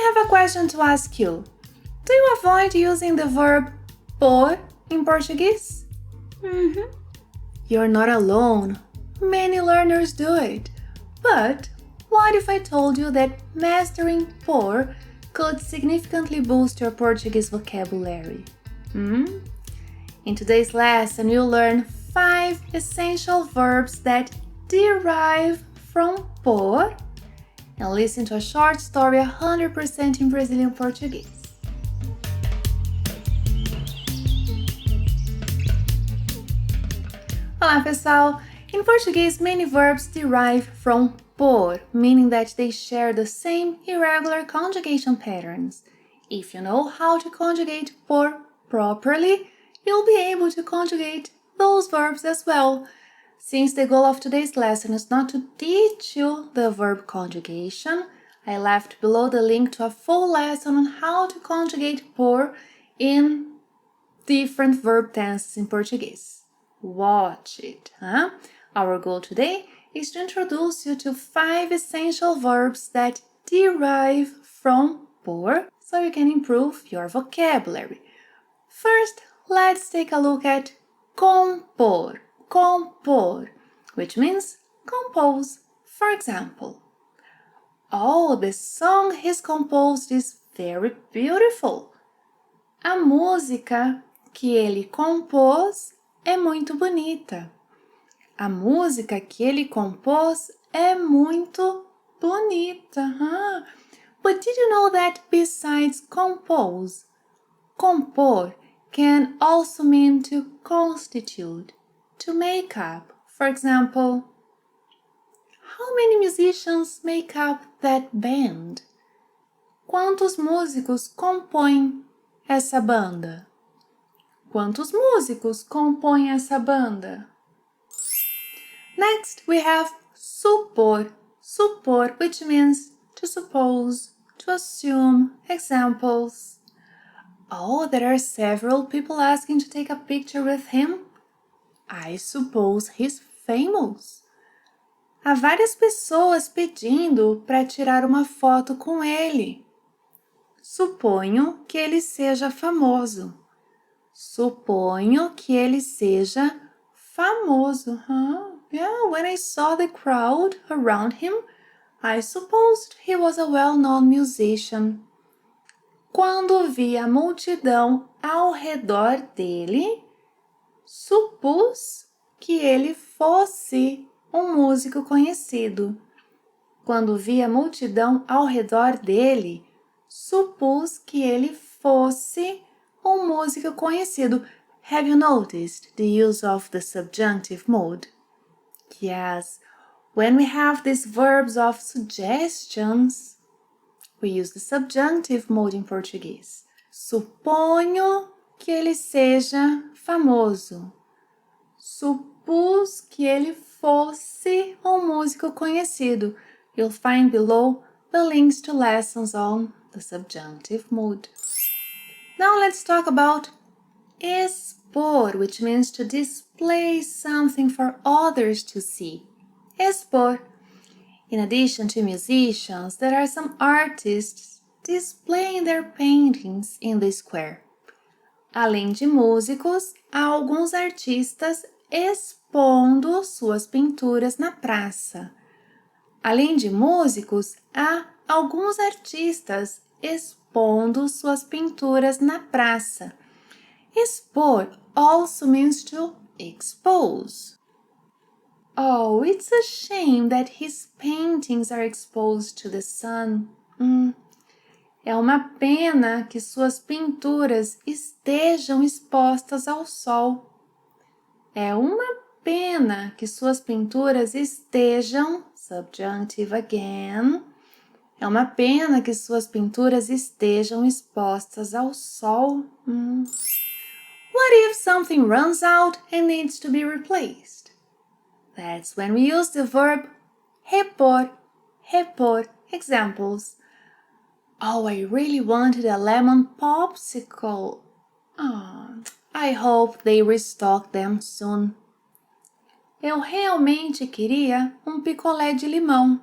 I have a question to ask you. Do you avoid using the verb por in Portuguese? You're not alone. Many learners do it. But what if I told you that mastering por could significantly boost your Portuguese vocabulary? In today's lesson, you'll learn 5 essential verbs that derive from por and listen to a short story 100% in Brazilian Portuguese. Olá, pessoal! In Portuguese, many verbs derive from por, meaning that they share the same irregular conjugation patterns. If you know how to conjugate por properly, you'll be able to conjugate those verbs as well. Since the goal of today's lesson is not to teach you the verb conjugation, I left below the link to a full lesson on how to conjugate por in different verb tenses in Portuguese. Watch it, huh? Our goal today is to introduce you to 5 essential verbs that derive from por so you can improve your vocabulary. First, let's take a look at compor, which means compose. For example, oh, the song he's composed is very beautiful. A música que ele compôs é muito bonita. A música que ele compôs é muito bonita. But did you know that besides compose, compor can also mean to constitute, to make up. For example, how many musicians make up that band? Quantos músicos compõem essa banda? Quantos músicos compõem essa banda? Next, we have supor, which means to suppose, to assume. Examples. Oh, there are several people asking to take a picture with him. I suppose he's famous. Há várias pessoas pedindo para tirar uma foto com ele. Suponho que ele seja famoso. Suponho que ele seja famoso. Yeah, when I saw the crowd around him, I supposed he was a well-known musician. Quando vi a multidão ao redor dele, supus que ele fosse um músico conhecido. Quando vi a multidão ao redor dele, supus que ele fosse um músico conhecido. Have you noticed the use of the subjunctive mode? Yes, when we have these verbs of suggestions, we use the subjunctive mode in Portuguese. Suponho que ele seja famoso. Supus que ele fosse um músico conhecido. You'll find below the links to lessons on the subjunctive mode. Now let's talk about expor, which means to display something for others to see. Expor. In addition to musicians, there are some artists displaying their paintings in the square. Além de músicos, há alguns artistas expondo suas pinturas na praça. Além de músicos, há alguns artistas expondo suas pinturas na praça. Expor also means to expose. Oh, it's a shame that his paintings are exposed to the sun. É uma pena que suas pinturas estejam expostas ao sol. É uma pena que suas pinturas estejam, subjunctive again. É uma pena que suas pinturas estejam expostas ao sol. What if something runs out and needs to be replaced? That's when we use the verb repor. Examples. Oh, I really wanted a lemon popsicle. I hope they restock them soon. Eu realmente queria um picolé de limão.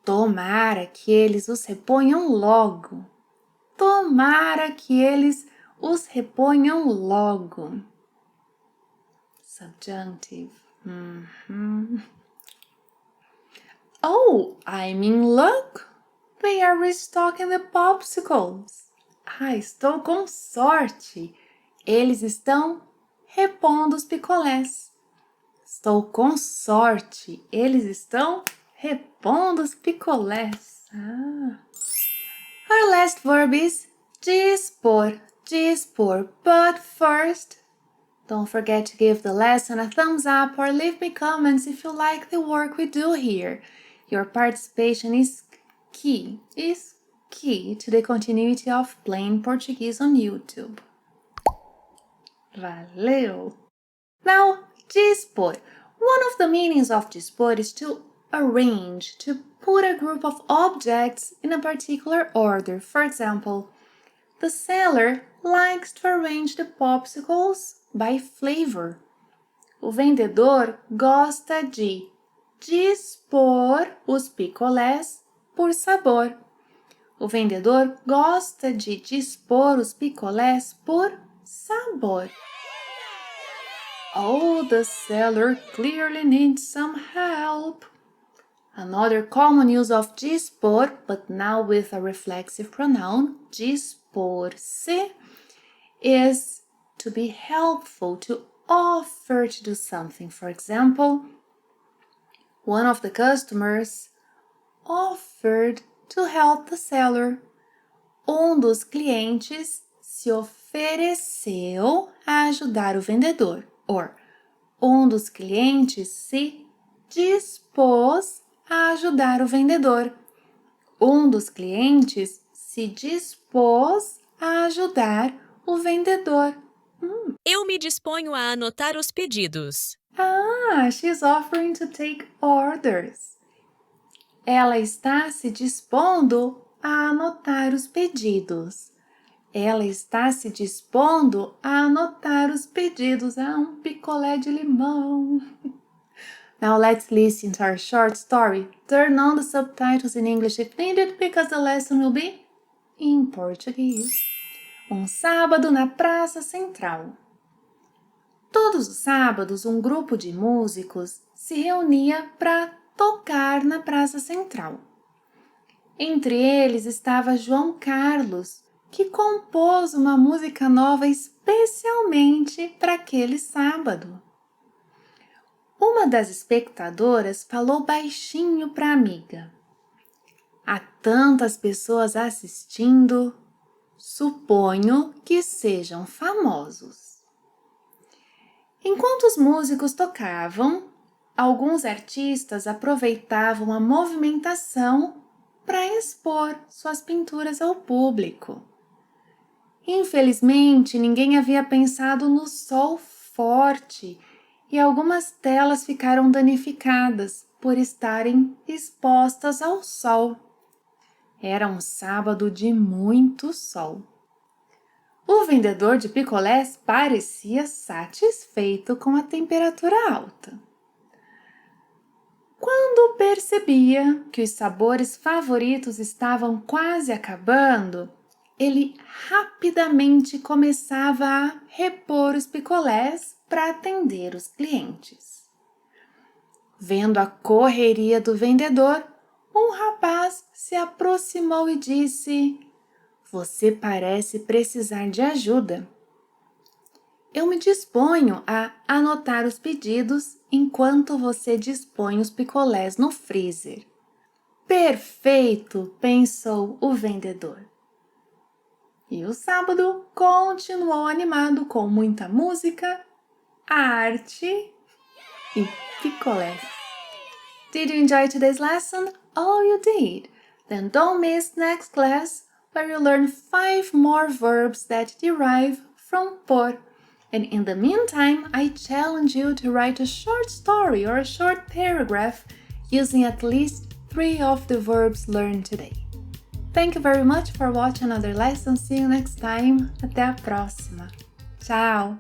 Tomara que eles os reponham logo. Tomara que eles os reponham logo. Subjunctive. Oh, I'm in luck. They are restocking the popsicles. Estou com sorte. Eles estão repondo os picolés. Estou com sorte. Eles estão repondo os picolés. Our last verb is dispor. Dispor. But first, don't forget to give the lesson a thumbs up or leave me comments if you like the work we do here. Your participation is key to the continuity of Plain Portuguese on YouTube. Valeu! Now, dispor. One of the meanings of dispor is to arrange, to put a group of objects in a particular order. For example, the seller likes to arrange the popsicles by flavor. O vendedor gosta de dispor os picolés por sabor. O vendedor gosta de dispor os picolés por sabor. Oh, the seller clearly needs some help. Another common use of dispor, but now with a reflexive pronoun, dispor-se, is to be helpful, to offer to do something. For example, one of the customers offered to help the seller. Dos clientes se ofereceu a ajudar o vendedor. Or, dos clientes se dispôs a ajudar o vendedor. Dos clientes se dispôs a ajudar o vendedor. Eu me disponho a anotar os pedidos. She's offering to take orders. Ela está se dispondo a anotar os pedidos. Ela está se dispondo a anotar os pedidos. Um picolé de limão. Now let's listen to our short story. Turn on the subtitles in English if needed, because the lesson will be in Portuguese. Um sábado na Praça Central. Todos os sábados, um grupo de músicos se reunia para tocar na Praça Central. Entre eles estava João Carlos, que compôs uma música nova especialmente para aquele sábado. Uma das espectadoras falou baixinho para a amiga. Há tantas pessoas assistindo, suponho que sejam famosos. Enquanto os músicos tocavam, alguns artistas aproveitavam a movimentação para expor suas pinturas ao público. Infelizmente, ninguém havia pensado no sol forte e algumas telas ficaram danificadas por estarem expostas ao sol. Era um sábado de muito sol. O vendedor de picolés parecia satisfeito com a temperatura alta. Quando percebia que os sabores favoritos estavam quase acabando, ele rapidamente começava a repor os picolés para atender os clientes. Vendo a correria do vendedor, um rapaz se aproximou e disse: "Você parece precisar de ajuda. Eu me disponho a anotar os pedidos enquanto você dispõe os picolés no freezer." Perfeito, pensou o vendedor. E o sábado continuou animado com muita música, arte e picolés. Did you enjoy today's lesson? Oh, you did. Then don't miss next class where you learn 5 more verbs that derive from por. And in the meantime, I challenge you to write a short story or a short paragraph using at least 3 of the verbs learned today. Thank you very much for watching another lesson. See you next time. Até a próxima. Tchau!